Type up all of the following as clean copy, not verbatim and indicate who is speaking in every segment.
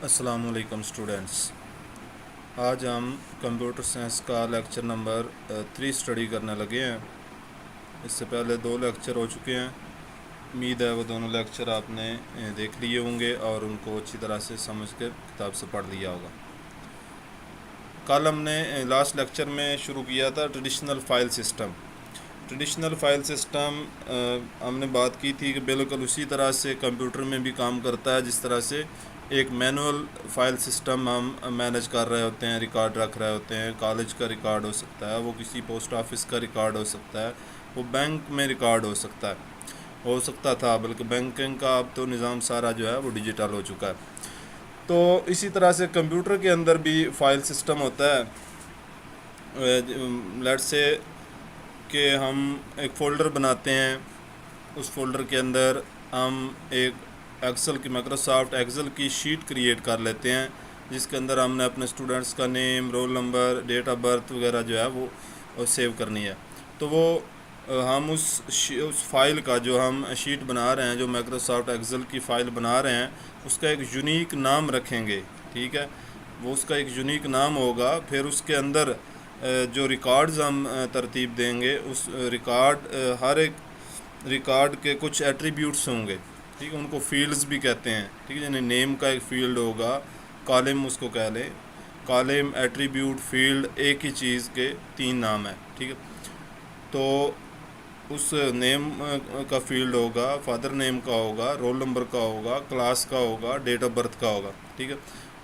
Speaker 1: अस्सलामुअलैकुम स्टूडेंट्स। आज हम कंप्यूटर साइंस का लेक्चर नंबर 3 स्टडी करने लगे हैं। इससे पहले 2 लेक्चर हो चुके हैं। उम्मीद है वो दोनों लेक्चर आपने देख लिए होंगे और उनको अच्छी तरह से समझ कर किताब से पढ़ लिया होगा। कल हमने लास्ट लेक्चर में शुरू किया था traditional file system. Traditional file system हमने बात की थी कि बिल्कुल उसी तरह से कंप्यूटर में भी काम करता है जिस तरह से एक मैनुअल फ़ाइल सिस्टम हम मैनेज कर रहे होते हैं, रिकॉर्ड रख रहे होते हैं। कॉलेज का रिकॉर्ड हो सकता है, वो किसी पोस्ट ऑफिस का रिकॉर्ड हो सकता है, वो बैंक में रिकॉर्ड हो सकता था, बल्कि बैंकिंग का अब तो निज़ाम सारा जो है वो डिजिटल हो चुका है। तो इसी तरह से कंप्यूटर के अंदर भी फ़ाइल सिस्टम होता है। लेट्स से कि हम एक फ़ोल्डर बनाते हैं, उस फोल्डर के अंदर हम एक माइक्रोसॉफ्ट एक्सेल की शीट क्रिएट कर लेते हैं जिसके अंदर हमने अपने स्टूडेंट्स का name, roll number, date of birth वगैरह जो है वो सेव करनी है। तो वो हम उस फाइल का जो हम शीट बना रहे हैं, जो माइक्रोसॉफ्ट एक्सेल की फ़ाइल बना रहे हैं, उसका एक यूनिक नाम रखेंगे। ठीक है, वो उसका एक यूनिक नाम होगा। फिर उसके अंदर जो रिकॉर्ड्स हम तरतीब देंगे, उस हर एक रिकॉर्ड के कुछ एट्रीब्यूट्स होंगे। ठीक है, उनको फील्ड्स भी कहते हैं। ठीक है, यानी नेम का एक फ़ील्ड होगा, कॉलम उसको कह लें। कॉलम, एट्रीब्यूट, फील्ड एक ही चीज़ के 3 नाम है। ठीक है, तो उस नेम का फील्ड होगा, फादर नेम का होगा, रोल नंबर का होगा, क्लास का होगा, डेट ऑफ बर्थ का होगा। ठीक है,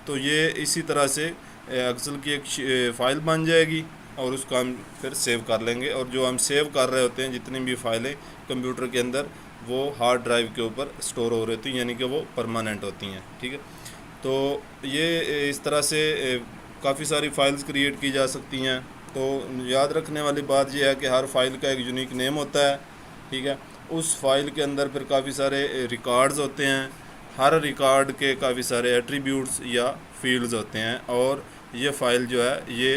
Speaker 1: तो ये इसी तरह से एक्सेल की एक फ़ाइल बन जाएगी और उसको हम फिर सेव कर लेंगे। और जो हम सेव कर रहे होते हैं, जितनी भी फाइलें कंप्यूटर के अंदर, वो हार्ड ड्राइव के ऊपर स्टोर हो रही होती हैं, यानी कि वो परमानेंट होती हैं। ठीक है, तो ये इस तरह से काफ़ी सारी फ़ाइल्स क्रिएट की जा सकती हैं। तो याद रखने वाली बात यह है कि हर फाइल का एक यूनिक नेम होता है। ठीक है, उस फाइल के अंदर फिर काफ़ी सारे रिकॉर्ड्स होते हैं। हर रिकॉर्ड के काफ़ी सारे एट्रीब्यूट्स या फील्ड्स होते हैं और ये फ़ाइल जो है ये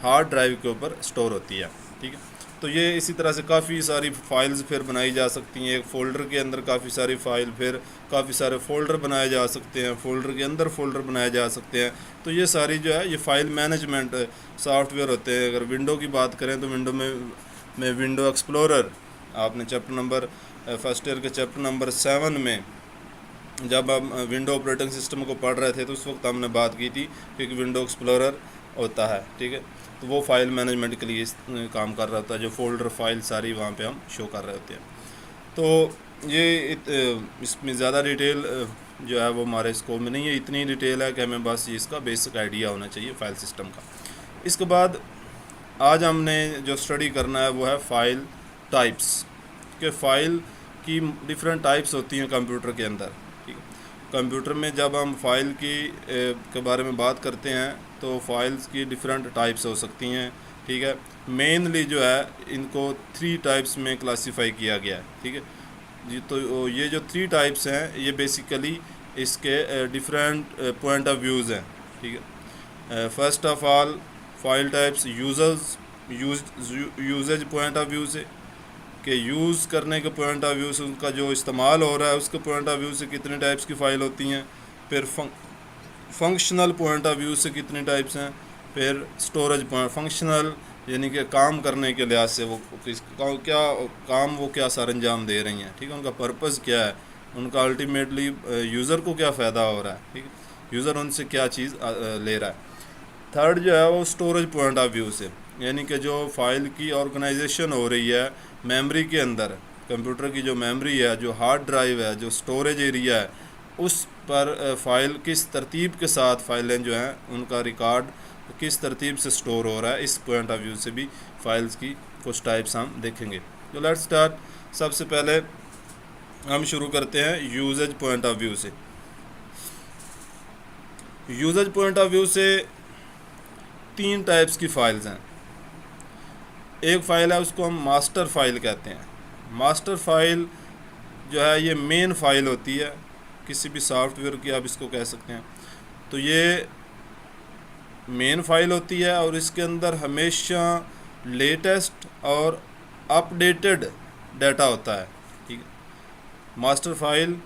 Speaker 1: हार्ड ड्राइव के ऊपर स्टोर होती है। ठीक है, तो ये इसी तरह से काफ़ी सारी फ़ाइल्स फिर बनाई जा सकती हैं। एक फ़ोल्डर के अंदर काफ़ी सारी फ़ाइल, फिर काफ़ी सारे फ़ोल्डर बनाए जा सकते हैं, फ़ोल्डर के अंदर फ़ोल्डर बनाए जा सकते हैं। तो ये सारी जो है ये फ़ाइल मैनेजमेंट सॉफ्टवेयर होते हैं। अगर विंडो की बात करें तो विंडो में विंडो एक्सप्लोरर, आपने चैप्टर नंबर फर्स्ट ईयर के चैप्टर नंबर 7 में जब हम विंडो ऑपरेटिंग सिस्टम को पढ़ रहे थे तो उस वक्त हमने बात की थी कि विंडो एक्सप्लोरर होता है। ठीक है, तो वो फाइल मैनेजमेंट के लिए काम कर रहा होता है, जो फोल्डर फाइल सारी वहाँ पे हम शो कर रहे होते हैं। तो ये इसमें ज़्यादा डिटेल जो है वो हमारे स्कोप में नहीं है। इतनी डिटेल है कि हमें बस इसका बेसिक आइडिया होना चाहिए फ़ाइल सिस्टम का। इसके बाद आज हमने जो स्टडी करना है वो है फ़ाइल टाइप्स, कि फ़ाइल की डिफरेंट टाइप्स होती हैं कंप्यूटर के अंदर। ठीक है, कंप्यूटर में जब हम फाइल के बारे में बात करते हैं तो फाइल्स की डिफरेंट टाइप्स हो सकती हैं। ठीक है, मेनली जो है इनको 3 टाइप्स में क्लासीफाई किया गया है। ठीक है जी, तो ये जो 3 टाइप्स हैं ये बेसिकली इसके डिफरेंट पॉइंट ऑफ व्यूज़ हैं। ठीक है, first of all file types usages point of view से, कि यूज़ करने के पॉइंट ऑफ व्यू से, उनका जो इस्तेमाल हो रहा है उसके पॉइंट ऑफ व्यू से कितने टाइप्स की फ़ाइल होती हैं। फिर फंक्शनल पॉइंट ऑफ व्यू से कितने टाइप्स हैं। फिर स्टोरेज पॉइंट, फंक्शनल यानी कि काम करने के लिहाज से वो क्या काम वो क्या सर अंजाम दे रही हैं। ठीक है, उनका पर्पज़ क्या है, उनका अल्टीमेटली यूज़र को क्या फ़ायदा हो रहा है। ठीक है, यूज़र उनसे क्या चीज़ ले रहा है। थर्ड जो है वो स्टोरेज पॉइंट ऑफ व्यू से, यानी कि जो फाइल की ऑर्गेनाइजेशन हो रही है मेमोरी के अंदर, कंप्यूटर की जो मेमोरी है, जो हार्ड ड्राइव है, जो स्टोरेज एरिया है, उस पर फ़ाइल किस तरतीब के साथ फ़ाइलें जो हैं उनका रिकॉर्ड किस तरतीब से स्टोर हो रहा है। इस पॉइंट ऑफ व्यू से भी फ़ाइल्स की कुछ टाइप्स हम देखेंगे। तो लेट्स स्टार्ट। सबसे पहले हम शुरू करते हैं यूजेज पॉइंट ऑफ व्यू से। यूजेज पॉइंट ऑफ व्यू से 3 टाइप्स की फ़ाइल्स हैं। एक फ़ाइल है उसको हम मास्टर फ़ाइल कहते हैं। मास्टर फ़ाइल जो है ये मेन फ़ाइल होती है किसी भी सॉफ्टवेयर की, आप इसको कह सकते हैं। तो ये मेन फ़ाइल होती है और इसके अंदर हमेशा लेटेस्ट और अपडेटेड डाटा होता है। ठीक है, master file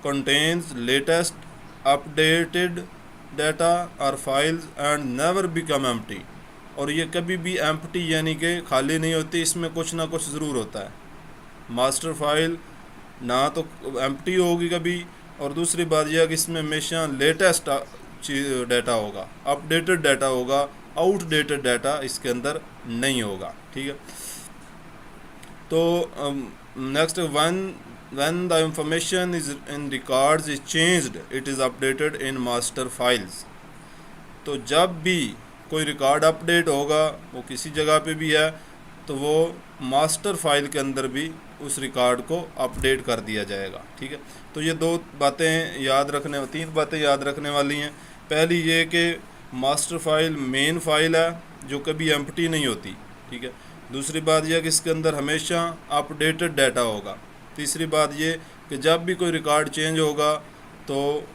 Speaker 1: contains latest updated data और files and never become empty. और ये कभी भी एम्प्टी यानी कि खाली नहीं होती, इसमें कुछ ना कुछ ज़रूर होता है। मास्टर फाइल ना तो एम्प्टी होगी कभी, और दूसरी बात यह है कि इसमें हमेशा लेटेस्ट डाटा होगा, अपडेटेड डाटा होगा, आउटडेटेड डाटा इसके अंदर नहीं होगा। ठीक है, तो next when the information is in records is changed it is updated in master files। तो जब भी कोई रिकॉर्ड अपडेट होगा, वो किसी जगह पे भी है, तो वो मास्टर फाइल के अंदर भी उस रिकॉर्ड को अपडेट कर दिया जाएगा। ठीक है, तो ये तीन बातें याद रखने वाली हैं। पहली ये कि मास्टर फाइल मेन फाइल है जो कभी एम्प्टी नहीं होती। ठीक है, दूसरी बात यह कि इसके अंदर हमेशा अपडेटेड डाटा होगा। तीसरी बात ये कि जब भी कोई रिकॉर्ड चेंज होगा तो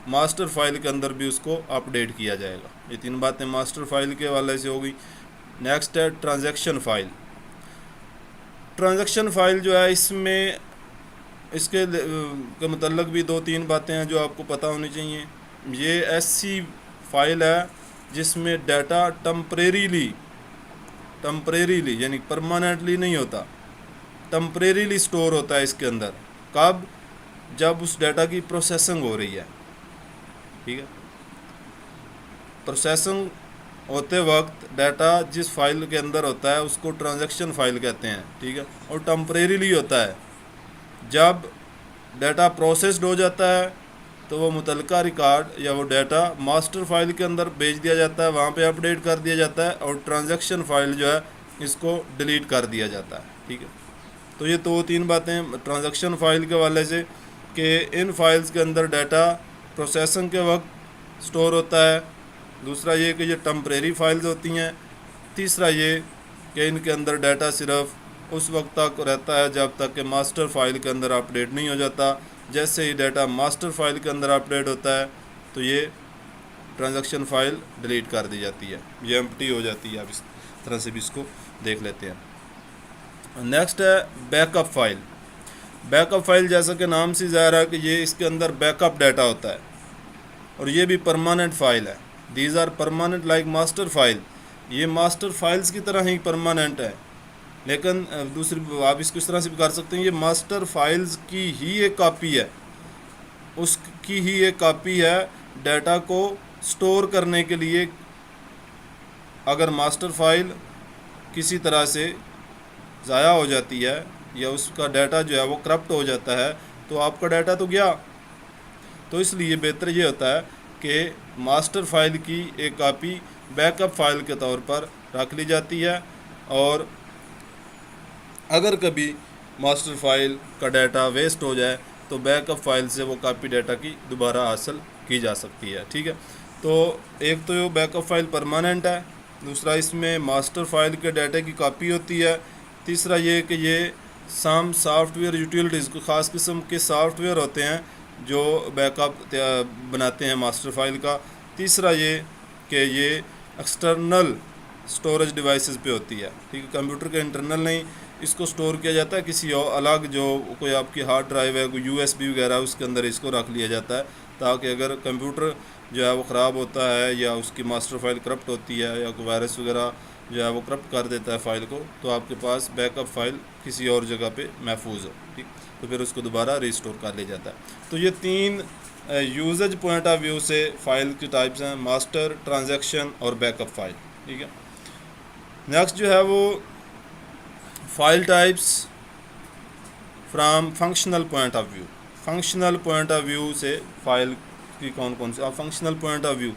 Speaker 1: मास्टर फाइल के अंदर भी उसको अपडेट किया जाएगा। ये तीन बातें मास्टर फाइल के हवाले से हो गई। नेक्स्ट है ट्रांजैक्शन फाइल। ट्रांजैक्शन फाइल जो है, इसमें इसके के मतलब भी 2-3 बातें हैं जो आपको पता होनी चाहिए। ये ऐसी फाइल है जिसमें डाटा टम्परेरीली यानी परमानेंटली नहीं होता, टम्परेरीली स्टोर होता है इसके अंदर। कब? जब उस डाटा की प्रोसेसिंग हो रही है। ठीक है, प्रोसेसिंग होते वक्त डाटा जिस फाइल के अंदर होता है उसको ट्रांजैक्शन फाइल कहते हैं। ठीक है, और टम्परेरीली होता है। जब डाटा प्रोसेस्ड हो जाता है तो वो मुतलका रिकॉर्ड या वो डाटा मास्टर फाइल के अंदर भेज दिया जाता है, वहाँ पे अपडेट कर दिया जाता है, और ट्रांजैक्शन फाइल जो है इसको डिलीट कर दिया जाता है। ठीक है, तो ये 2-3 बातें ट्रांजैक्शन फाइल के वाले से कि इन फाइल्स के अंदर डाटा प्रोसेसिंग के वक्त स्टोर होता है। दूसरा ये कि ये टम्परेरी फाइल्स होती हैं। तीसरा ये कि इनके अंदर डाटा सिर्फ उस वक्त तक रहता है जब तक कि मास्टर फाइल के अंदर अपडेट नहीं हो जाता। जैसे ही डाटा मास्टर फाइल के अंदर अपडेट होता है तो ये ट्रांजैक्शन फाइल डिलीट कर दी जाती है, ये एम्प्टी हो जाती है। अब इस तरह से भी इसको देख लेते हैं। नेक्स्ट है बैकअप फाइल। बैकअप फाइल जैसा कि नाम से ज़ाहिर है कि ये इसके अंदर बैकअप डाटा होता है, और ये भी परमानेंट फाइल है। These are permanent like master file. ये मास्टर फाइल्स की तरह ही परमानेंट है, लेकिन दूसरी आप इसको इस तरह से भी कर सकते हैं, ये मास्टर फाइल्स की ही एक कॉपी है, उसकी ही एक कॉपी है। डाटा को स्टोर करने के लिए अगर मास्टर फाइल किसी तरह से ज़ाया हो जाती है या उसका डाटा जो है वो करप्ट हो जाता है तो आपका डाटा तो गया। तो इसलिए बेहतर ये होता है कि मास्टर फाइल की एक कॉपी बैकअप फाइल के तौर पर रख ली जाती है, और अगर कभी मास्टर फाइल का डाटा वेस्ट हो जाए तो बैकअप फाइल से वो कॉपी डाटा की दोबारा हासिल की जा सकती है। ठीक है, तो एक तो ये बैकअप फाइल परमानेंट है, दूसरा इसमें मास्टर फाइल के डाटा की कॉपी होती है, तीसरा ये कि ये सम सॉफ्टवेयर यूटिलिटीज़ को ख़ास किस्म के सॉफ्टवेयर होते हैं जो बैकअप बनाते हैं मास्टर फाइल का, तीसरा ये कि ये एक्सटर्नल स्टोरेज डिवाइसेस पे होती है। ठीक है, कंप्यूटर के इंटरनल नहीं, इसको स्टोर किया जाता है किसी और अलग, जो कोई आपकी हार्ड ड्राइव है, कोई USB वगैरह, उसके अंदर इसको रख लिया जाता है ताकि अगर कंप्यूटर जो है वो ख़राब होता है या उसकी मास्टर फाइल करप्ट होती है या कोई वायरस वगैरह जो है वो करप्ट कर देता है फाइल को, तो आपके पास बैकअप फाइल किसी और जगह पे महफूज हो। ठीक, तो फिर उसको दोबारा रिस्टोर कर लिया जाता है। तो ये 3 यूजेज पॉइंट ऑफ व्यू से फ़ाइल की टाइप्स हैं, मास्टर, ट्रांजैक्शन और बैकअप फाइल। ठीक है, नेक्स्ट जो है वो file types from functional point of view. Functional point of view से फ़ाइल की कौन कौन सी, functional point of view,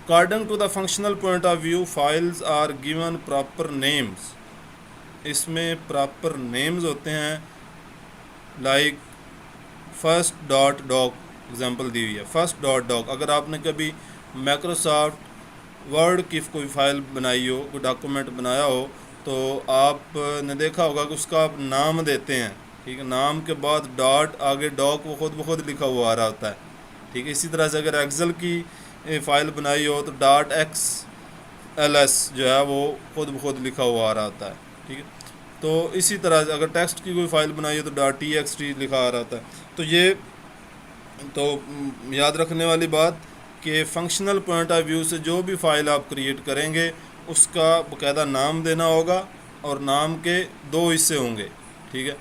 Speaker 1: according to the functional point of view files are given proper names. इसमें प्रॉपर नेम्स होते हैं, like first dot doc example दी हुई है, फर्स्ट डॉट डॉक। अगर आपने कभी माइक्रोसॉफ्ट वर्ड की कोई फाइल बनाई हो, कोई डॉक्यूमेंट बनाया हो, तो आपने देखा होगा कि उसका आप नाम देते हैं। ठीक है, नाम के बाद डॉट, आगे डॉक वो खुद ब खुद लिखा हुआ आ रहा होता है। ठीक है, इसी तरह से अगर एक्सेल की फ़ाइल बनाई हो तो .xls जो है वो खुद ब खुद लिखा हुआ आ रहा होता है। ठीक है, तो इसी तरह से अगर टेक्स्ट की कोई फ़ाइल बनाई हो तो .txt लिखा आ रहा होता है। तो ये तो याद रखने वाली बात कि फंक्शनल पॉइंट ऑफ व्यू से जो भी फाइल आप क्रिएट करेंगे उसका बाकायदा नाम देना होगा और नाम के दो हिस्से होंगे, ठीक है।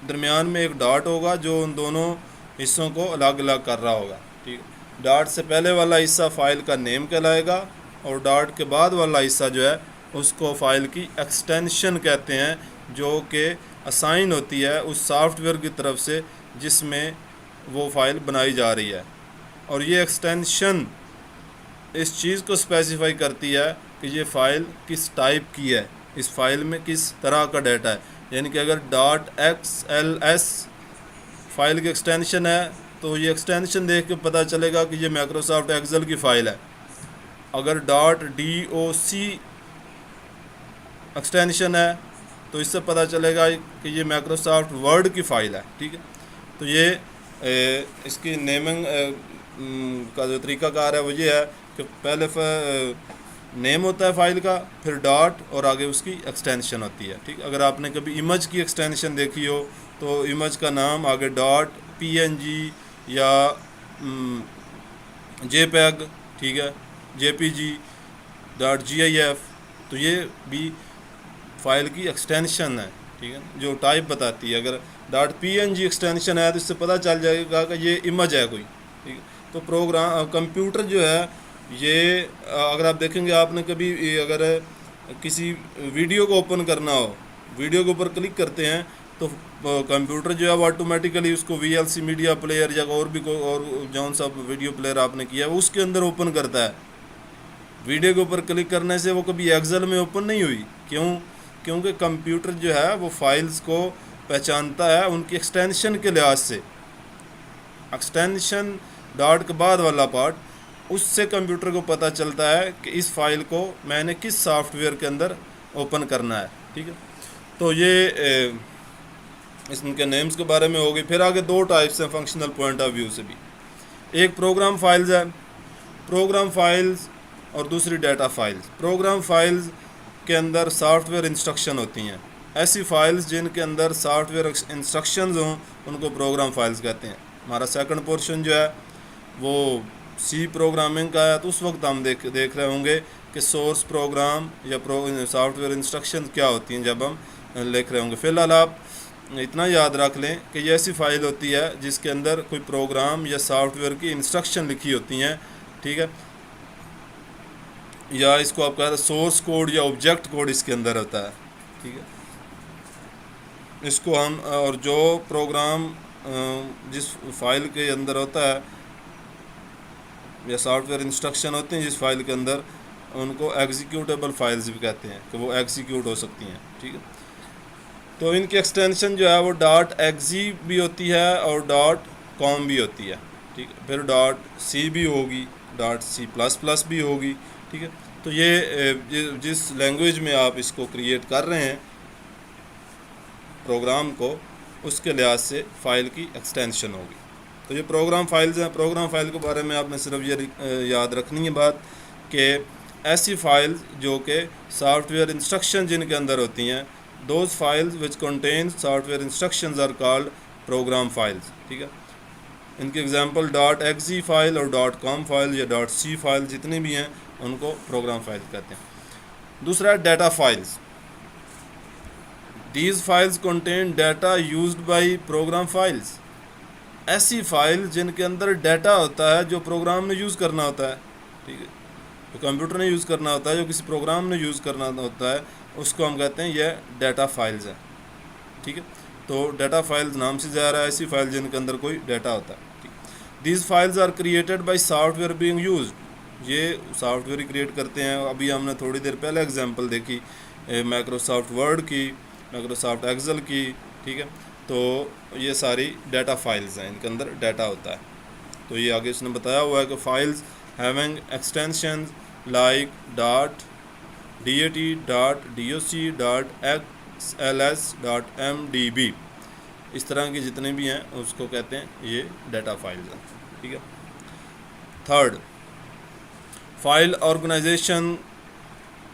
Speaker 1: दरमियान में एक डॉट होगा जो उन दोनों हिस्सों को अलग अलग कर रहा होगा, ठीक है। डॉट से पहले वाला हिस्सा फाइल का नेम कहलाएगा और डॉट के बाद वाला हिस्सा जो है उसको फाइल की एक्सटेंशन कहते हैं, जो कि असाइन होती है उस सॉफ्टवेयर की तरफ से जिसमें वो फाइल बनाई जा रही है। और ये एक्सटेंशन इस चीज़ को स्पेसिफाई करती है कि ये फ़ाइल किस टाइप की है, इस फाइल में किस तरह का डाटा है। यानी कि अगर .xls फाइल की एक्सटेंशन है तो ये एक्सटेंशन देख के पता चलेगा कि ये माइक्रोसॉफ्ट एक्सेल की फ़ाइल है। अगर .doc एक्सटेंशन है तो इससे पता चलेगा कि ये माइक्रोसॉफ्ट वर्ड की फ़ाइल है, ठीक है। तो ये इसकी नेमिंग का जो तरीक़ाकार है वो ये है कि पहले नेम होता है फ़ाइल का, फिर डॉट और आगे उसकी एक्सटेंशन होती है, ठीक। अगर आपने कभी इमेज की एक्सटेंशन देखी हो तो इमेज का नाम आगे डॉट png या jpeg, ठीक है, jpg .gif, तो ये भी फाइल की एक्सटेंशन है, ठीक है, जो टाइप बताती है। अगर .png एक्सटेंशन है तो इससे पता चल जाएगा कि ये इमेज है कोई, ठीक है। तो प्रोग्राम कंप्यूटर जो है ये अगर आप देखेंगे, आपने कभी अगर किसी वीडियो को ओपन करना हो, वीडियो के ऊपर क्लिक करते हैं तो कंप्यूटर जो है वो ऑटोमेटिकली उसको VLC मीडिया प्लेयर या और भी और जौन सा वीडियो प्लेयर आपने किया है उसके अंदर ओपन करता है। वीडियो के ऊपर क्लिक करने से वो कभी एक्सेल में ओपन नहीं हुई। क्यों? क्योंकि कंप्यूटर जो है वो फाइल्स को पहचानता है उनकी एक्सटेंशन के लिहाज से। एक्सटेंशन डॉट के बाद वाला पार्ट, उससे कंप्यूटर को पता चलता है कि इस फाइल को मैंने किस सॉफ्टवेयर के अंदर ओपन करना है, ठीक है। तो ये इसके नेम्स के बारे में हो गई। फिर आगे दो टाइप्स हैं फंक्शनल पॉइंट ऑफ व्यू से भी। एक प्रोग्राम फाइल्स है, प्रोग्राम फाइल्स, और दूसरी डाटा फाइल्स। प्रोग्राम फाइल्स के अंदर सॉफ्टवेयर इंस्ट्रक्शन होती हैं। ऐसी फाइल्स जिनके अंदर सॉफ्टवेयर इंस्ट्रक्शंस हों उनको प्रोग्राम फाइल्स कहते हैं। हमारा सेकंड पोर्शन जो है वो सी प्रोग्रामिंग का है, तो उस वक्त हम देख रहे होंगे कि सोर्स प्रोग्राम या सॉफ्टवेयर इंस्ट्रक्शन क्या होती हैं जब हम लिख रहे होंगे। फ़िलहाल आप इतना याद रख लें कि ये ऐसी फ़ाइल होती है जिसके अंदर कोई प्रोग्राम या सॉफ्टवेयर की इंस्ट्रक्शन लिखी होती हैं, ठीक है, या इसको आप कहते हैं सोर्स कोड या ऑब्जेक्ट कोड इसके अंदर होता है, ठीक है। इसको हम और जो प्रोग्राम जिस फाइल के अंदर होता है या सॉफ्टवेयर इंस्ट्रक्शन होते हैं जिस फाइल के अंदर, उनको एग्जीक्यूटेबल फाइल्स भी कहते हैं कि वो एग्जीक्यूट हो सकती हैं, ठीक है। तो इनकी एक्सटेंशन जो है वो .exe भी होती है और .com भी होती है, ठीक है। फिर .c भी होगी, .c++ भी होगी, ठीक है। तो ये जिस लैंग्वेज में आप इसको क्रिएट कर रहे हैं प्रोग्राम को, उसके लिहाज से फ़ाइल की एक्सटेंशन होगी। तो ये प्रोग्राम फाइल्स हैं। प्रोग्राम फाइल के बारे में आपने सिर्फ ये याद रखनी है बात कि ऐसी फाइल्स जो कि सॉफ्टवेयर इंस्ट्रक्शन जिनके अंदर होती हैं, those files which contain software instructions are called program files, ठीक है। इनके एग्जांपल .exe फाइल और .com फाइल या .c फाइल जितनी भी हैं उनको प्रोग्राम फाइल कहते हैं। दूसरा है data files. These files contain data used by program files. ऐसी फाइल जिनके अंदर डाटा होता है जो प्रोग्राम ने यूज़ करना होता है, ठीक है, जो कंप्यूटर ने यूज़ करना होता है, जो किसी प्रोग्राम ने यूज़ करना होता है, उसको हम कहते हैं यह डाटा फाइल्स है, ठीक है। तो डाटा फाइल्स नाम से जा रहा है ऐसी फाइल जिनके अंदर कोई डाटा होता है, ठीक। These files are created by software being used. ये सॉफ्टवेयर ही क्रिएट करते हैं। अभी हमने थोड़ी देर पहले एग्जांपल देखी माइक्रोसॉफ्ट वर्ड की, माइक्रोसॉफ्ट एक्सेल की, ठीक है। तो ये सारी डाटा फाइल्स हैं, इनके अंदर डाटा होता है। तो ये आगे इसने बताया हुआ है कि files having extension like .dat, .doc, .xls, .mdb, इस तरह के जितने भी हैं उसको कहते हैं ये डाटा फाइल्स हैं, ठीक है। थर्ड, फाइल ऑर्गेनाइजेशन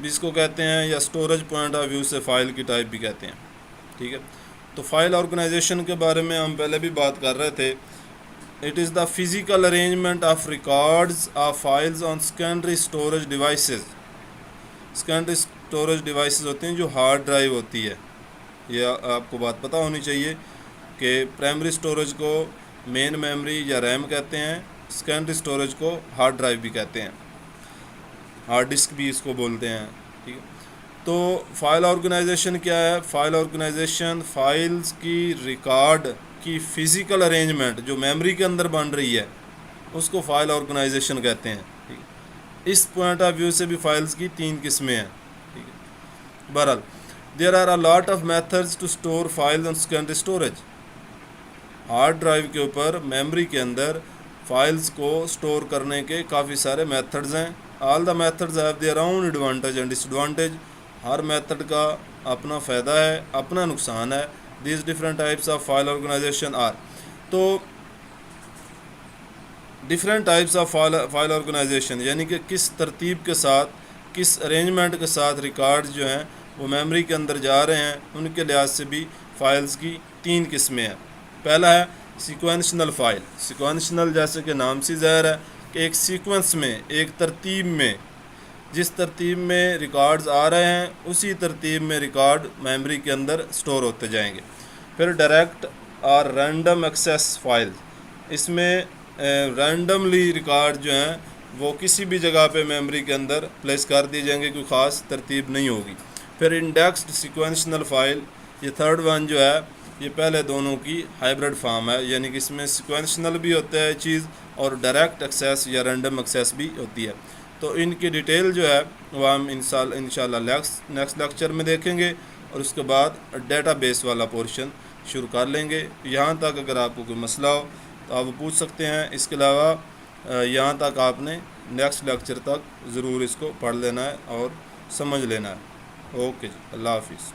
Speaker 1: जिसको कहते हैं, या स्टोरेज पॉइंट ऑफ व्यू से फ़ाइल की टाइप भी कहते हैं, ठीक है। तो फाइल ऑर्गेनाइजेशन के बारे में हम पहले भी बात कर रहे थे। It is the physical arrangement of records of files on secondary storage devices. Secondary storage devices होते हैं जो हार्ड ड्राइव होती है। ये आपको बात पता होनी चाहिए कि प्राइमरी स्टोरेज को मेन मेमोरी या रैम कहते हैं, सेकेंडरी स्टोरेज को हार्ड ड्राइव भी कहते हैं, हार्ड डिस्क भी इसको बोलते हैं। ठीक है, तो फाइल ऑर्गेनाइजेशन क्या है? फाइल ऑर्गेनाइजेशन फाइल्स की रिकॉर्ड की फ़िज़िकल अरेंजमेंट जो मेमोरी के अंदर बन रही है उसको फाइल ऑर्गेनाइजेशन कहते हैं। ठीक है, इस पॉइंट ऑफ व्यू से भी फाइल्स की 3 किस्में हैं। ठीक है, बहरहाल there are a lot of methods to store files on secondary storage. Hard drive के ऊपर मेमोरी के अंदर फाइल्स को स्टोर करने के काफ़ी सारे मेथड्स हैं। All the methods have their own advantage and disadvantage. हर मेथड का अपना फ़ायदा है, अपना नुकसान है। These different types of file organization are, तो different types of file organization यानी कि किस तरतीब के साथ, किस अरेंजमेंट के साथ रिकॉर्ड्स जो हैं वो मेमोरी के अंदर जा रहे हैं, उनके लिहाज से भी फ़ाइल्स की 3 किस्में हैं। पहला है सीक्वेंशनल फ़ाइल। सीक्वेंशनल जैसे कि नाम से ज़ाहिर है कि एक सीक्वेंस में, एक तरतीब में, जिस तरतीब में रिकॉर्ड्स आ रहे हैं उसी तरतीब में रिकॉर्ड मेमोरी के अंदर स्टोर होते जाएंगे। फिर डायरेक्ट और रैंडम एक्सेस फाइल, इसमें रैंडमली रिकॉर्ड जो हैं वो किसी भी जगह पे मेमोरी के अंदर प्लेस कर दिए जाएंगे, कोई ख़ास तरतीब नहीं होगी। फिर इंडेक्स्ड सीक्वेंशनल फ़ाइल, ये थर्ड वन जो है ये पहले दोनों की हाइब्रिड फॉर्म है, यानी कि इसमें सीक्वेंशनल भी होता है चीज़ और डायरेक्ट एक्सेस या रैंडम एक्सेस भी होती है। तो इनकी डिटेल जो है वो हम इंशाल्लाह नेक्स्ट लेक्चर में देखेंगे और उसके बाद डेटाबेस वाला पोर्शन शुरू कर लेंगे। यहाँ तक अगर आपको कोई मसला हो तो आप पूछ सकते हैं। इसके अलावा यहाँ तक आपने नेक्स्ट लेक्चर तक ज़रूर इसको पढ़ लेना है और समझ लेना है। ओके जी, अल्लाह हाफिज़।